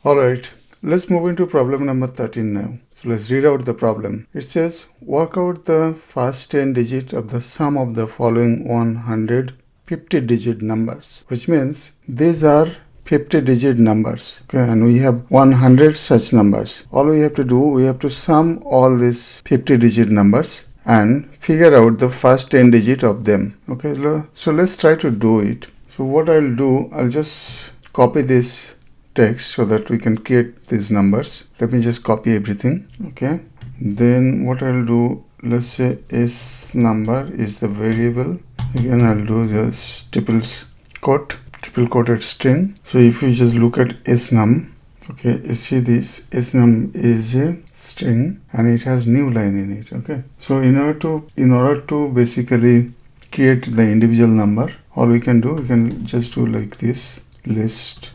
Alright, let's move into problem number 13 now. So let's read out the problem. It says, work out the first 10 digits of the sum of the following 150 digit numbers, which means these are 50 digit numbers. Okay, and we have 100 such numbers. All we have to do, we have to sum all these 50 digit numbers and figure out the first 10 digit of them. Okay, so let's try to do it. So what I'll do, I'll just copy this text so that we can create these numbers. Let me just copy everything. Okay, then what I'll do, let's say s number is the variable. Again, I'll do this triple quoted string. So if you just look at s num, okay, you see this s num is a string and it has new line in it. Okay, so in order to basically create the individual number, all we can do, we can just do like this: list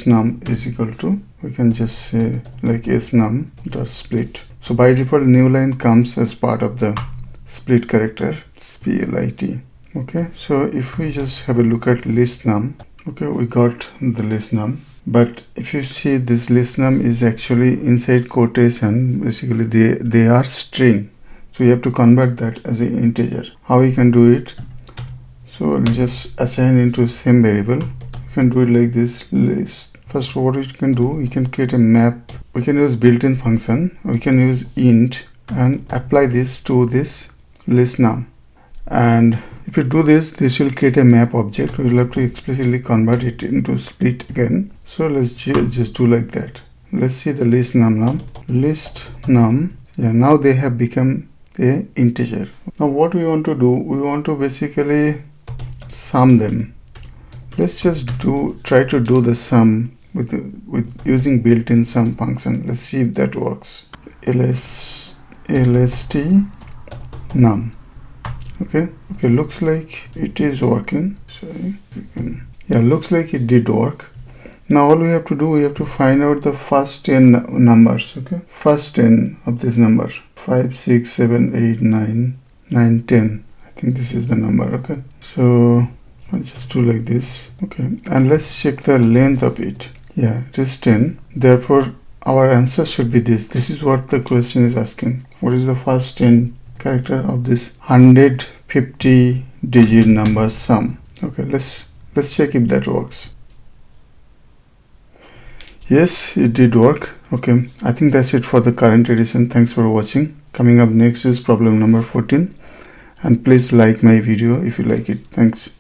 num is equal to, we can just say like s num dot split. So by default, new line comes as part of the split character, split. Okay, so if we just have a look at list num, okay, we got the list num, but if you see, this list num is actually inside quotation. Basically they are string, so you have to convert that as an integer. How we can do it? So we'll just assign into same variable. You can do it like this: list. First, what we can do, we can create a map. We can use built-in function. We can use int and apply this to this list num. And if you do this, this will create a map object. We will have to explicitly convert it into split again. So let's just do like that. Let's see the list num. Yeah, now they have become a integer. Now what we want to do, we want to basically sum them. Let's just try to do the sum with using built-in sum function. Let's see if that works. lst num. Okay, looks like it is working. So looks like it did work. Now all we have to do, we have to find out the first 10 numbers. Okay, first 10 of this number: 5, 6, 7, 8, 9, 10. I think this is the number. Okay, so I'll just do like this. Okay, and let's check the length of it. Yeah, it is 10. Therefore our answer should be this. This is what the question is asking. What is the first 10 character of this 150 digit number sum? Okay, let's check if that works. Yes, it did work. Okay, I think that's it for the current edition. Thanks for watching. Coming up next is problem number 14, and please like my video if you like it. Thanks.